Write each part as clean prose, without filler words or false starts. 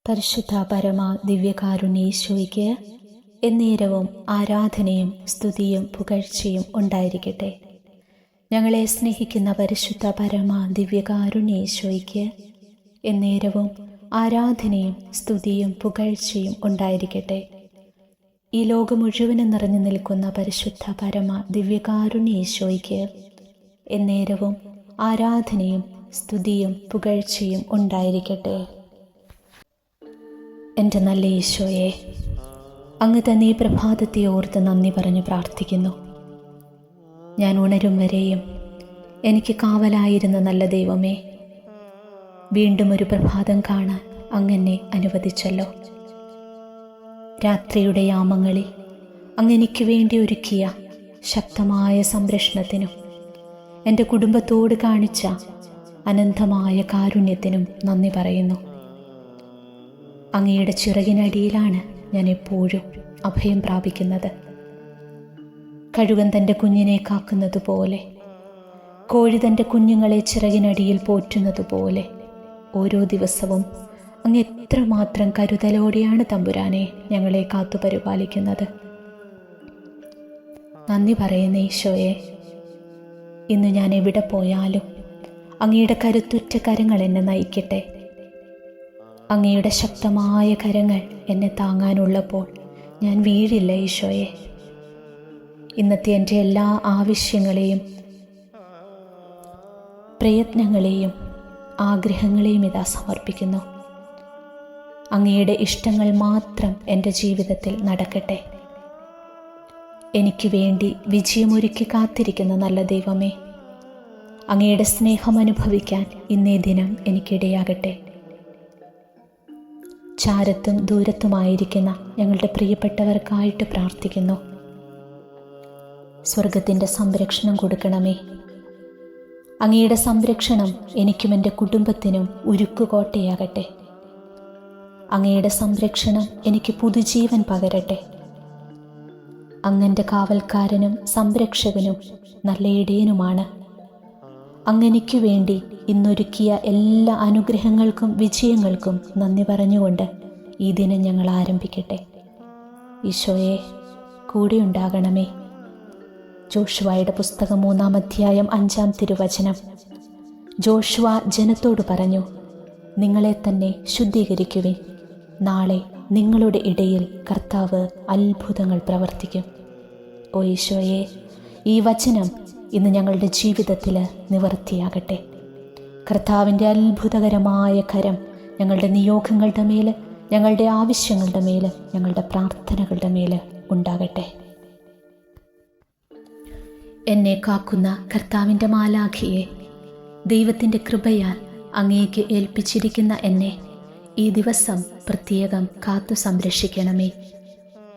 പരിശുദ്ധ പരമ ദിവ്യകാരുണ്യേശോയ്ക്ക് എന്നേരവും ആരാധനയും സ്തുതിയും പുകഴ്ചയും ഉണ്ടായിരിക്കട്ടെ. ഞങ്ങളെ സ്നേഹിക്കുന്ന പരിശുദ്ധ പരമ ദിവ്യകാരുണ്യേശോയ്ക്ക് എന്നേരവും ആരാധനയും സ്തുതിയും പുകഴ്ചയും ഉണ്ടായിരിക്കട്ടെ. ഈ ലോകം മുഴുവനും നിറഞ്ഞു നിൽക്കുന്ന പരിശുദ്ധ പരമ ദിവ്യകാരുണ്യേശോയ്ക്ക് എന്നേരവും ആരാധനയും സ്തുതിയും പുകഴ്ചയും ഉണ്ടായിരിക്കട്ടെ. എൻ്റെ നല്ല ഈശോയെ, അങ്ങ് തന്നെ ഈ പ്രഭാതത്തെ ഓർത്ത് നന്ദി പറഞ്ഞ് പ്രാർത്ഥിക്കുന്നു. ഞാൻ ഉണരും വരെയും എനിക്ക് കാവലായിരുന്ന നല്ല ദൈവമേ, വീണ്ടും ഒരു പ്രഭാതം കാണാൻ അങ്ങെന്നെ അനുവദിച്ചല്ലോ. രാത്രിയുടെ യാമങ്ങളിൽ അങ്ങ് എനിക്ക് വേണ്ടി ഒരുക്കിയ ശക്തമായ സംരക്ഷണത്തിനും എൻ്റെ കുടുംബത്തോട് കാണിച്ച അനന്തമായ കാരുണ്യത്തിനും നന്ദി പറയുന്നു. അങ്ങയുടെ ചിറകിനടിയിലാണ് ഞാൻ എപ്പോഴും അഭയം പ്രാപിക്കുന്നത്. കഴുകൻ തൻ്റെ കുഞ്ഞിനെ കാക്കുന്നത് പോലെ, കോഴി തൻ്റെ കുഞ്ഞുങ്ങളെ ചിറകിനടിയിൽ പോറ്റുന്നത് പോലെ ഓരോ ദിവസവും അങ്ങ് എത്രമാത്രം കരുതലോടെയാണ് തമ്പുരാനെ ഞങ്ങളെ കാത്തു പരിപാലിക്കുന്നത്. നന്ദി പറയുന്ന ഈശോയെ, ഇന്ന് ഞാൻ എവിടെ പോയാലും അങ്ങയുടെ കരുത്തുറ്റ കരങ്ങൾ എന്നെ നയിക്കട്ടെ. അങ്ങയുടെ ശക്തമായ കരങ്ങൾ എന്നെ താങ്ങാനുള്ളപ്പോൾ ഞാൻ വീഴില്ല ഈശോയെ. ഇന്നത്തെ എൻ്റെ എല്ലാ ആവശ്യങ്ങളെയും പ്രയത്നങ്ങളെയും ആഗ്രഹങ്ങളെയും ഇതാ സമർപ്പിക്കുന്നു. അങ്ങയുടെ ഇഷ്ടങ്ങൾ മാത്രം എൻ്റെ ജീവിതത്തിൽ നടക്കട്ടെ. എനിക്ക് വേണ്ടി വിജയമൊരുക്കി കാത്തിരിക്കുന്ന നല്ല ദൈവമേ, അങ്ങയുടെ സ്നേഹം അനുഭവിക്കാൻ ഇന്നേ ദിനം എനിക്കിടയാകട്ടെ. ചാരത്തും ദൂരത്തുമായിരിക്കുന്ന ഞങ്ങളുടെ പ്രിയപ്പെട്ടവർക്കായിട്ട് പ്രാർത്ഥിക്കുന്നു. സ്വർഗത്തിൻ്റെ സംരക്ഷണം കൊടുക്കണമേ. അങ്ങയുടെ സംരക്ഷണം എനിക്കും എൻ്റെ കുടുംബത്തിനും ഉരുക്കുകോട്ടയാകട്ടെ. അങ്ങയുടെ സംരക്ഷണം എനിക്ക് പുതുജീവൻ പകരട്ടെ. അങ്ങൻ്റെ കാവൽക്കാരനും സംരക്ഷകനും നല്ല ഇടയനുമാണ്. അങ്ങെനിക്കു വേണ്ടി ഇന്നൊരുക്കിയ എല്ലാ അനുഗ്രഹങ്ങൾക്കും വിജയങ്ങൾക്കും നന്ദി പറഞ്ഞുകൊണ്ട് ഈ ദിനം ഞങ്ങൾ ആരംഭിക്കട്ടെ. ഈശോയെ, കൂടെയുണ്ടാകണമേ. ജോഷുവയുടെ പുസ്തകം 3-ാം അധ്യായം 5-ാം തിരുവചനം. ജോഷുവ ജനത്തോട് പറഞ്ഞു, നിങ്ങളെ തന്നെ ശുദ്ധീകരിക്കുവിൻ. നാളെ നിങ്ങളുടെ ഇടയിൽ കർത്താവ് അത്ഭുതങ്ങൾ പ്രവർത്തിക്കും. ഓ ഈശോയെ, ഈ വചനം ഇന്ന് ഞങ്ങളുടെ ജീവിതത്തിൽ നിവർത്തിയാകട്ടെ. കർത്താവിൻ്റെ അത്ഭുതകരമായ കരം ഞങ്ങളുടെ നിയോഗങ്ങളുടെ മേൽ, ഞങ്ങളുടെ ആവശ്യങ്ങളുടെ മേൽ, ഞങ്ങളുടെ പ്രാർത്ഥനകളുടെ മേൽ ഉണ്ടാകട്ടെ. എന്നെ കാക്കുന്ന കർത്താവിൻ്റെ മാലാഖയെ, ദൈവത്തിൻ്റെ കൃപയാൽ അങ്ങേക്ക് ഏൽപ്പിച്ചിരിക്കുന്ന എന്നെ ഈ ദിവസം പ്രത്യേകം കാത്തു സംരക്ഷിക്കണമേ.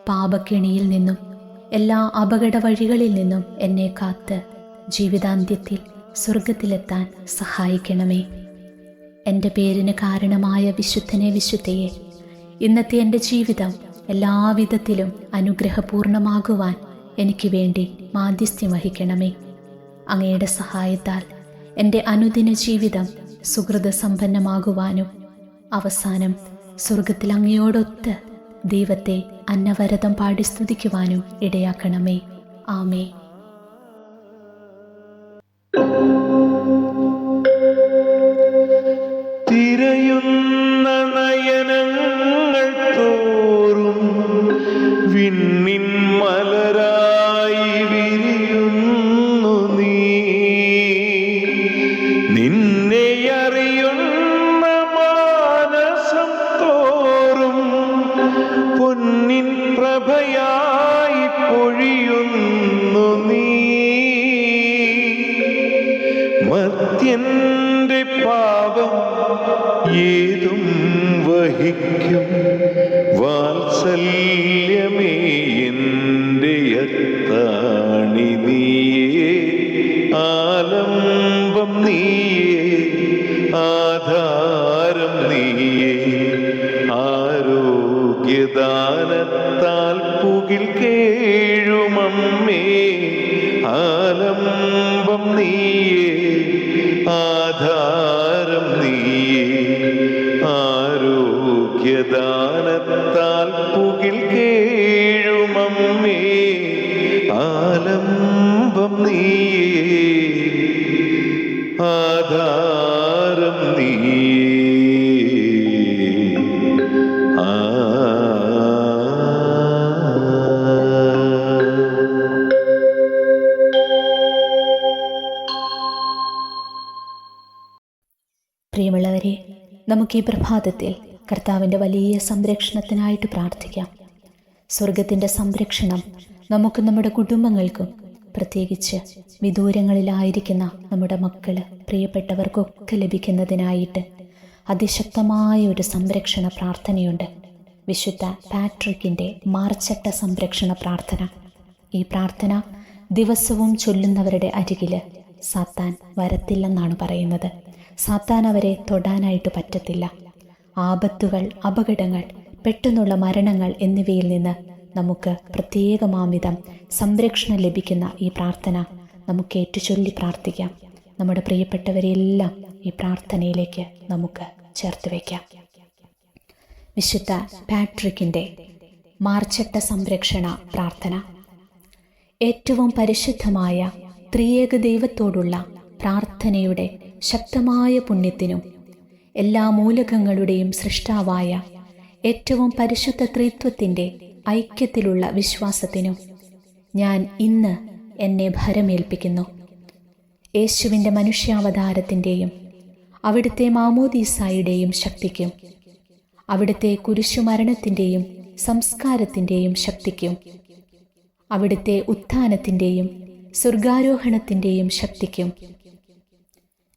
പാപക്കെണിയിൽ നിന്നും എല്ലാ അപകട വഴികളിൽ നിന്നും എന്നെ കാത്ത് ജീവിതാന്ത്യത്തിൽ സ്വർഗത്തിലെത്താൻ സഹായിക്കണമേ. എൻ്റെ പേരിന് കാരണമായ വിശുദ്ധനെ, വിശുദ്ധയെ, ഇന്നത്തെ എൻ്റെ ജീവിതം എല്ലാവിധത്തിലും അനുഗ്രഹപൂർണമാകുവാൻ എനിക്ക് വേണ്ടി മാധ്യസ്ഥ്യം വഹിക്കണമേ. അങ്ങയുടെ സഹായത്താൽ എൻ്റെ അനുദിന ജീവിതം സുഹൃത സമ്പന്നമാകുവാനും അവസാനം സ്വർഗത്തിൽ അങ്ങയോടൊത്ത് ദൈവത്തെ അന്നവരതം പാടി സ്തുതിക്കുവാനും ഇടയാക്കണമേ. ആമേ. തിരയുന്ന നയനങ്ങൾ തോറും വിണ്ണിൻ മലരായി വിരിയുന്നു നീ. നിന്നെ അറിയുന്ന മാനസം തോറും പൊന്നിൻ പ്രഭയായി പൊഴിയുന്നു നീ. മർത്യന്റെ പാപം ഏതും വഹിക്കും വാത്സല്യമേ എൻ്റെ അത്താണി നീയേ. ആലംബം നീയേ, ആധാരം നീയേ. ആരോഗ്യദാനത്താൽ പുകിൽ കേഴുമമ്മേ. ആലംബം നീയേ, ആധാരം നീയേ. ആരോഗ്യ യദാനത്താൽ പുകിൽ കേഴുമമ്മേ ആലംബം നീയേ ആധാരം നീയേ പ്രിയമുള്ളവരെ, നമുക്ക് ഈ പ്രഭാതത്തിൽ കർത്താവിൻ്റെ വലിയ സംരക്ഷണത്തിനായിട്ട് പ്രാർത്ഥിക്കാം. സ്വർഗത്തിൻ്റെ സംരക്ഷണം നമുക്ക് നമ്മുടെ കുടുംബങ്ങൾക്കും പ്രത്യേകിച്ച് വിദൂരങ്ങളിലായിരിക്കുന്ന നമ്മുടെ മക്കൾ, പ്രിയപ്പെട്ടവർക്കൊക്കെ ലഭിക്കുന്നതിനായിട്ട് അതിശക്തമായ ഒരു സംരക്ഷണ പ്രാർത്ഥനയുണ്ട്. വിശുദ്ധ പാട്രിക്കിൻ്റെ മാർച്ചട്ട സംരക്ഷണ പ്രാർത്ഥന. ഈ പ്രാർത്ഥന ദിവസവും ചൊല്ലുന്നവരുടെ അരികിൽ സാത്താൻ വരത്തില്ലെന്നാണ് പറയുന്നത്. സാത്താൻ അവരെ തൊടാനായിട്ട് പറ്റത്തില്ല. ആപത്തുകൾ, അപകടങ്ങൾ, പെട്ടെന്നുള്ള മരണങ്ങൾ എന്നിവയിൽ നിന്ന് നമുക്ക് പ്രത്യേകമാമിതം സംരക്ഷണം ലഭിക്കുന്ന ഈ പ്രാർത്ഥന നമുക്ക് ഏറ്റുചൊല്ലി പ്രാർത്ഥിക്കാം. നമ്മുടെ പ്രിയപ്പെട്ടവരെല്ലാം ഈ പ്രാർത്ഥനയിലേക്ക് നമുക്ക് ചേർത്ത് വയ്ക്കാം. വിശുദ്ധ പാട്രിക്കിൻ്റെ മാർച്ചട്ട സംരക്ഷണ പ്രാർത്ഥന. ഏറ്റവും പരിശുദ്ധമായ ത്രിയേക ദൈവത്തോടുള്ള പ്രാർത്ഥനയുടെ ശക്തമായ പുണ്യത്തിനും എല്ലാ മൂലകങ്ങളുടെയും സൃഷ്ടാവായ ഏറ്റവും പരിശുദ്ധ ത്രിത്വത്തിൻ്റെ ഐക്യത്തിലുള്ള വിശ്വാസത്തിനും ഞാൻ ഇന്ന് എന്നെ ഭരമേൽപ്പിക്കുന്നു. യേശുവിൻ്റെ മനുഷ്യാവതാരത്തിൻ്റെയും അവിടുത്തെ മാമോദീസായുടെയും ശക്തിക്കും അവിടുത്തെ കുരിശുമരണത്തിൻ്റെയും സംസ്കാരത്തിൻ്റെയും ശക്തിക്കും അവിടുത്തെ ഉത്ഥാനത്തിൻ്റെയും സ്വർഗാരോഹണത്തിൻ്റെയും ശക്തിക്കും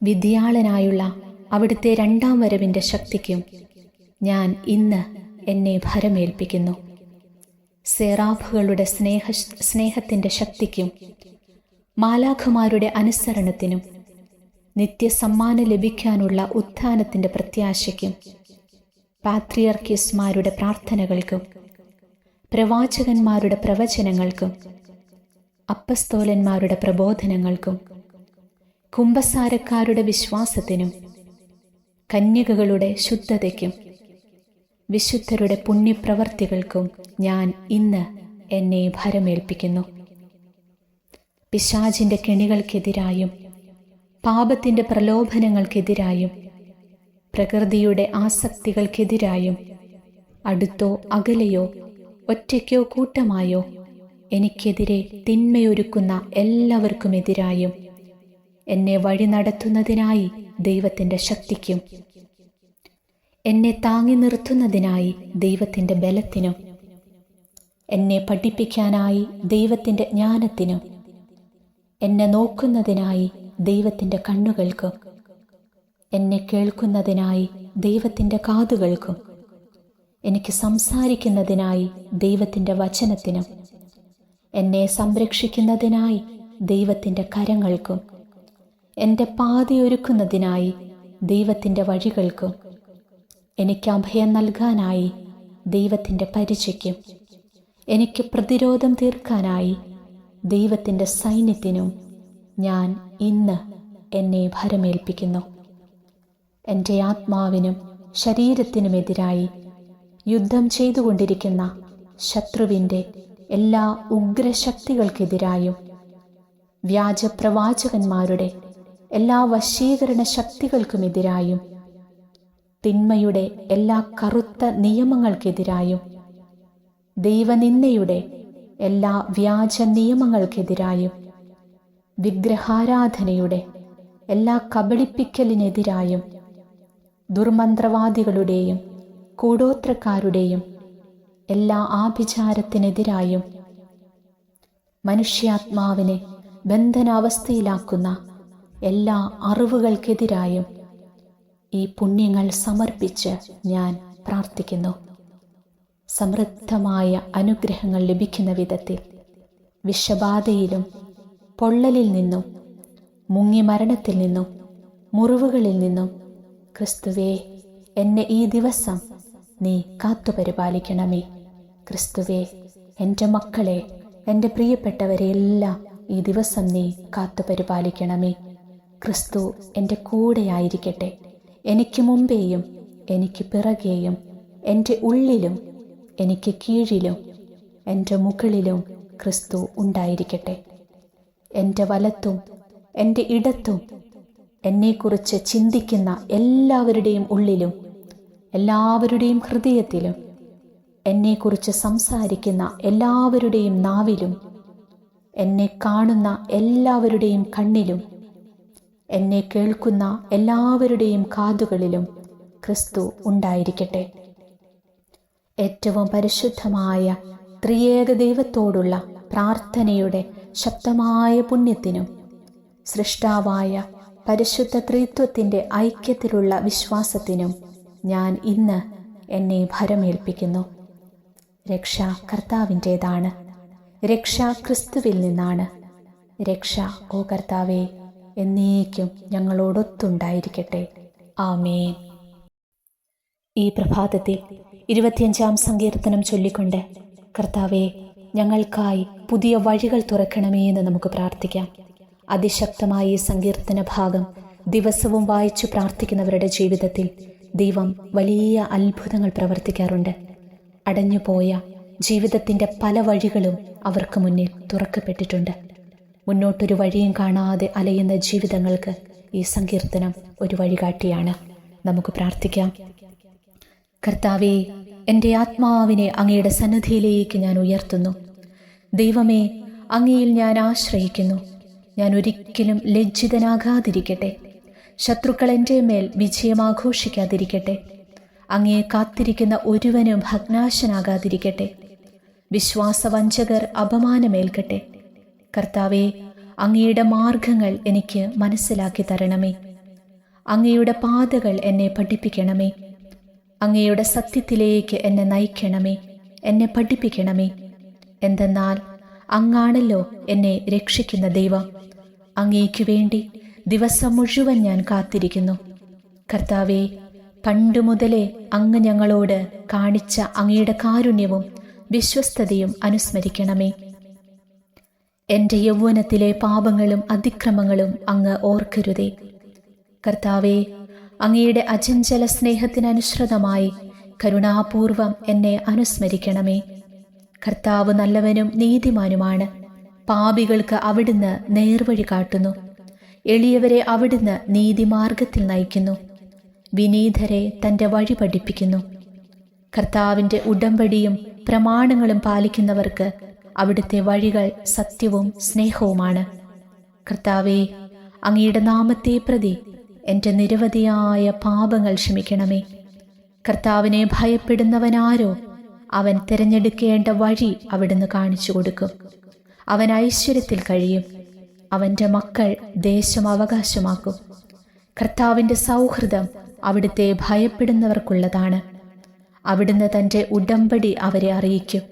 വിധിയാളനായുള്ള അവിടുത്തെ രണ്ടാം വരവിൻ്റെ ശക്തിക്കും ഞാൻ ഇന്ന് എന്നെ ഭരമേൽപ്പിക്കുന്നു. സെറാഫുകളുടെ സ്നേഹത്തിൻ്റെ ശക്തിക്കും മാലാഖമാരുടെ അനുസരണത്തിനും നിത്യസമ്മാനം ലഭിക്കാനുള്ള ഉത്ഥാനത്തിൻ്റെ പ്രത്യാശയ്ക്കും പാത്രിയർക്കീസ്മാരുടെ പ്രാർത്ഥനകൾക്കും പ്രവാചകന്മാരുടെ പ്രവചനങ്ങൾക്കും അപ്പസ്തോലന്മാരുടെ പ്രബോധനങ്ങൾക്കും കുമ്പസാരക്കാരുടെ വിശ്വാസത്തിനും കന്യകകളുടെ ശുദ്ധതയ്ക്കും വിശുദ്ധരുടെ പുണ്യപ്രവർത്തികൾക്കും ഞാൻ ഇന്ന് എന്നെ ഭരമേൽപ്പിക്കുന്നു. പിശാചിൻ്റെ കെണികൾക്കെതിരായും പാപത്തിൻ്റെ പ്രലോഭനങ്ങൾക്കെതിരായും പ്രകൃതിയുടെ ആസക്തികൾക്കെതിരായും അടുത്തോ അകലെയോ ഒറ്റയ്ക്കോ കൂട്ടമായോ എനിക്കെതിരെ തിന്മയൊരുക്കുന്ന എല്ലാവർക്കുമെതിരായും എന്നെ വഴി നടത്തുന്നതിനായി ദൈവത്തിൻ്റെ ശക്തിക്കും എന്നെ താങ്ങി നിർത്തുന്നതിനായി ദൈവത്തിൻ്റെ ബലത്തിനും എന്നെ പഠിപ്പിക്കാനായി ദൈവത്തിൻ്റെ ജ്ഞാനത്തിനും എന്നെ നോക്കുന്നതിനായി ദൈവത്തിൻ്റെ കണ്ണുകൾക്കും എന്നെ കേൾക്കുന്നതിനായി ദൈവത്തിൻ്റെ കാതുകൾക്കും എനിക്ക് സംസാരിക്കുന്നതിനായി ദൈവത്തിൻ്റെ വചനത്തിനും എന്നെ സംരക്ഷിക്കുന്നതിനായി ദൈവത്തിൻ്റെ കരങ്ങൾക്കും എൻ്റെ പാതയൊരുക്കുന്നതിനായി ദൈവത്തിൻ്റെ വഴികൾക്കും എനിക്ക് അഭയം നൽകാനായി ദൈവത്തിൻ്റെ പരിചയ്ക്കും എനിക്ക് പ്രതിരോധം തീർക്കാനായി ദൈവത്തിൻ്റെ സൈന്യത്തിനും ഞാൻ ഇന്ന് എന്നെ ഭരമേൽപ്പിക്കുന്നു. എൻ്റെ ആത്മാവിനും ശരീരത്തിനുമെതിരായി യുദ്ധം ചെയ്തുകൊണ്ടിരിക്കുന്ന ശത്രുവിൻ്റെ എല്ലാ ഉഗ്രശക്തികൾക്കെതിരായും വ്യാജപ്രവാചകന്മാരുടെ എല്ലാ വശീകരണ ശക്തികൾക്കുമെതിരായും തിന്മയുടെ എല്ലാ കറുത്ത നിയമങ്ങൾക്കെതിരായും ദൈവനിന്ദയുടെ എല്ലാ വ്യാജ നിയമങ്ങൾക്കെതിരായും വിഗ്രഹാരാധനയുടെ എല്ലാ കബളിപ്പിക്കലിനെതിരായും ദുർമന്ത്രവാദികളുടെയും കൂടോത്രക്കാരുടെയും എല്ലാ ആഭിചാരത്തിനെതിരായും മനുഷ്യാത്മാവിനെ ബന്ധനാവസ്ഥയിലാക്കുന്ന എല്ലാ അറിവുകൾക്കെതിരായും ഈ പുണ്യങ്ങൾ സമർപ്പിച്ച് ഞാൻ പ്രാർത്ഥിക്കുന്നു. സമൃദ്ധമായ അനുഗ്രഹങ്ങൾ ലഭിക്കുന്ന വിധത്തിൽ വിഷബാധയിലും പൊള്ളലിൽ നിന്നും മുങ്ങിമരണത്തിൽ നിന്നും മുറിവുകളിൽ നിന്നും ക്രിസ്തുവേ എന്നെ ഈ ദിവസം നീ കാത്തുപരിപാലിക്കണമേ. ക്രിസ്തുവേ എൻ്റെ മക്കളെ, എൻ്റെ പ്രിയപ്പെട്ടവരെ എല്ലാം ഈ ദിവസം നീ കാത്തുപരിപാലിക്കണമേ. ക്രിസ്തു എൻ്റെ കൂടെയായിരിക്കട്ടെ. എനിക്ക് മുമ്പേയും എനിക്ക് പിറകെയും എൻ്റെ ഉള്ളിലും എനിക്ക് കീഴിലും എൻ്റെ മുകളിലും ക്രിസ്തു ഉണ്ടായിരിക്കട്ടെ. എൻ്റെ വലത്തും എൻ്റെ ഇടത്തും എന്നെക്കുറിച്ച് ചിന്തിക്കുന്ന എല്ലാവരുടെയും ഉള്ളിലും എല്ലാവരുടെയും ഹൃദയത്തിലും എന്നെക്കുറിച്ച് സംസാരിക്കുന്ന എല്ലാവരുടെയും നാവിലും എന്നെ കാണുന്ന എല്ലാവരുടെയും കണ്ണിലും എന്നെ കേൾക്കുന്ന എല്ലാവരുടെയും കാതുകളിലും ക്രിസ്തു ഉണ്ടായിരിക്കട്ടെ. ഏറ്റവും പരിശുദ്ധമായ ത്രിയേക ദൈവത്തോടുള്ള പ്രാർത്ഥനയുടെ ശക്തമായ പുണ്യത്തിനും സൃഷ്ടാവായ പരിശുദ്ധ ത്രിത്വത്തിൻ്റെ ഐക്യത്തിലുള്ള വിശ്വാസത്തിനും ഞാൻ ഇന്ന് എന്നെ ഭരമേൽപ്പിക്കുന്നു. രക്ഷ കർത്താവിൻ്റേതാണ്. രക്ഷ ക്രിസ്തുവിൽ നിന്നാണ്. രക്ഷ, ഓ കർത്താവേ, എന്നേക്കും ഞങ്ങളോടൊത്തുണ്ടായിരിക്കട്ടെ. ആമേൻ. ഈ പ്രഭാതത്തിൽ 25-ാം സങ്കീർത്തനം ചൊല്ലിക്കൊണ്ട് കർത്താവേ, ഞങ്ങൾക്കായി പുതിയ വഴികൾ തുറക്കണമേ എന്ന് നമുക്ക് പ്രാർത്ഥിക്കാം. അതിശക്തമായ ഈ സങ്കീർത്തന ഭാഗം ദിവസവും വായിച്ചു പ്രാർത്ഥിക്കുന്നവരുടെ ജീവിതത്തിൽ ദൈവം വലിയ അത്ഭുതങ്ങൾ പ്രവർത്തിക്കാറുണ്ട്. അടഞ്ഞുപോയ ജീവിതത്തിൻ്റെ പല വഴികളും അവർക്ക് മുന്നിൽ തുറക്കപ്പെട്ടിട്ടുണ്ട്. മുന്നോട്ടൊരു വഴിയും കാണാതെ അലയുന്ന ജീവിതങ്ങൾക്ക് ഈ സങ്കീർത്തനം ഒരു വഴികാട്ടിയാണ്. നമുക്ക് പ്രാർത്ഥിക്കാം. കർത്താവേ, എൻ്റെ ആത്മാവിനെ അങ്ങയുടെ സന്നിധിയിലേക്ക് ഞാൻ ഉയർത്തുന്നു. ദൈവമേ, അങ്ങയിൽ ഞാൻ ആശ്രയിക്കുന്നു. ഞാൻ ഒരിക്കലും ലജ്ജിതനാകാതിരിക്കട്ടെ. ശത്രുക്കൾ എൻ്റെ മേൽ വിജയമാഘോഷിക്കാതിരിക്കട്ടെ. അങ്ങയെ കാത്തിരിക്കുന്ന ഒരുവനും ഭഗ്നാശനാകാതിരിക്കട്ടെ. വിശ്വാസവഞ്ചകർ അപമാനമേൽക്കട്ടെ. കർത്താവേ, അങ്ങയുടെ മാർഗങ്ങൾ എനിക്ക് മനസ്സിലാക്കി തരണമേ. അങ്ങയുടെ പാതകൾ എന്നെ പഠിപ്പിക്കണമേ. അങ്ങയുടെ സത്യത്തിലേക്ക് എന്നെ നയിക്കണമേ, എന്നെ പഠിപ്പിക്കണമേ. എന്തെന്നാൽ അങ്ങാണല്ലോ എന്നെ രക്ഷിക്കുന്ന ദൈവം. അങ്ങേക്കു വേണ്ടി ദിവസം മുഴുവൻ ഞാൻ കാത്തിരിക്കുന്നു. കർത്താവേ, പണ്ടു മുതലേ അങ്ങ് ഞങ്ങളോട് കാണിച്ച അങ്ങയുടെ കാരുണ്യവും വിശ്വസ്തതയും അനുസ്മരിക്കണമേ. എൻ്റെ യൗവനത്തിലെ പാപങ്ങളും അതിക്രമങ്ങളും അങ്ങ് ഓർക്കരുതേ. കർത്താവേ, അങ്ങയുടെ അചഞ്ചല സ്നേഹത്തിനനുസൃതമായി കരുണാപൂർവം എന്നെ അനുസ്മരിക്കണമേ. കർത്താവ് നല്ലവനും നീതിമാനുമാണ്. പാപികൾക്ക് അവിടുന്ന് നേർവഴി കാട്ടുന്നു. എളിയവരെ അവിടുന്ന് നീതിമാർഗത്തിൽ നയിക്കുന്നു. വിനീതരെ തൻ്റെ വഴി പഠിപ്പിക്കുന്നു. കർത്താവിൻ്റെ ഉടമ്പടിയും പ്രമാണങ്ങളും പാലിക്കുന്നവർക്ക് അവിടുത്തെ വഴികൾ സത്യവും സ്നേഹവുമാണ്. കർത്താവേ, അങ്ങയുടെ നാമത്തെ പ്രതി എൻ്റെ നിരവധിയായ പാപങ്ങൾ ക്ഷമിക്കണമേ. കർത്താവിനെ ഭയപ്പെടുന്നവനാരോ അവൻ തിരഞ്ഞെടുക്കേണ്ട വഴി അവിടുന്ന് കാണിച്ചു കൊടുക്കും. അവൻ ഐശ്വര്യത്തിൽ കഴിയും. അവൻ്റെ മക്കൾ ദേശം അവകാശമാക്കും. കർത്താവിൻ്റെ സൗഹൃദം അവിടുത്തെ ഭയപ്പെടുന്നവർക്കുള്ളതാണ്. അവിടുന്ന് തൻ്റെ ഉടമ്പടി അവരെ അറിയിക്കും.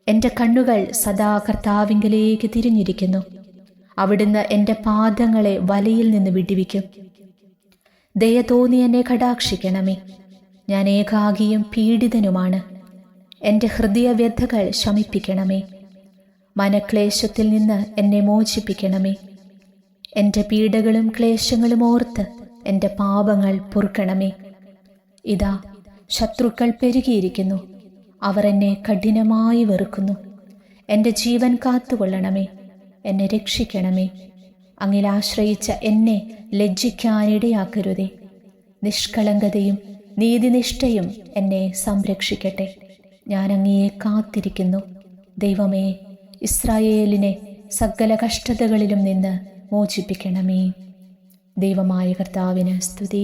എൻ്റെ കണ്ണുകൾ സദാ കർത്താവിങ്കലേക്ക് തിരിഞ്ഞിരിക്കുന്നു. അവിടുന്ന് എൻ്റെ പാദങ്ങളെ വലയിൽ നിന്ന് വിടുവിക്കും. ദയ തോന്നി എന്നെ കടാക്ഷിക്കണമേ. ഞാൻ ഏകാകിയും പീഡിതനുമാണ്. എൻ്റെ ഹൃദയവ്യഥകൾ ശമിപ്പിക്കണമേ. മനക്ലേശത്തിൽ നിന്ന് എന്നെ മോചിപ്പിക്കണമേ. എൻ്റെ പീഡകളും ക്ലേശങ്ങളും ഓർത്ത് എൻ്റെ പാപങ്ങൾ പൊറുക്കണമേ. ഇതാ, ശത്രുക്കൾ പെരുകിയിരിക്കുന്നു. അവർ എന്നെ കഠിനമായി വെറുക്കുന്നു. എൻ്റെ ജീവൻ കാത്തുകൊള്ളണമേ. എന്നെ രക്ഷിക്കണമേ. അങ്ങിൽ ആശ്രയിച്ച എന്നെ ലജ്ജിക്കാനിടയാക്കരുതേ. നിഷ്കളങ്കതയും നീതിനിഷ്ഠയും എന്നെ സംരക്ഷിക്കട്ടെ. ഞാൻ അങ്ങയെ കാത്തിരിക്കുന്നു. ദൈവമേ, ഇസ്രായേലിനെ സകല കഷ്ടതകളിലും നിന്ന് മോചിപ്പിക്കണമേ. ദൈവമായ കർത്താവിന് സ്തുതി.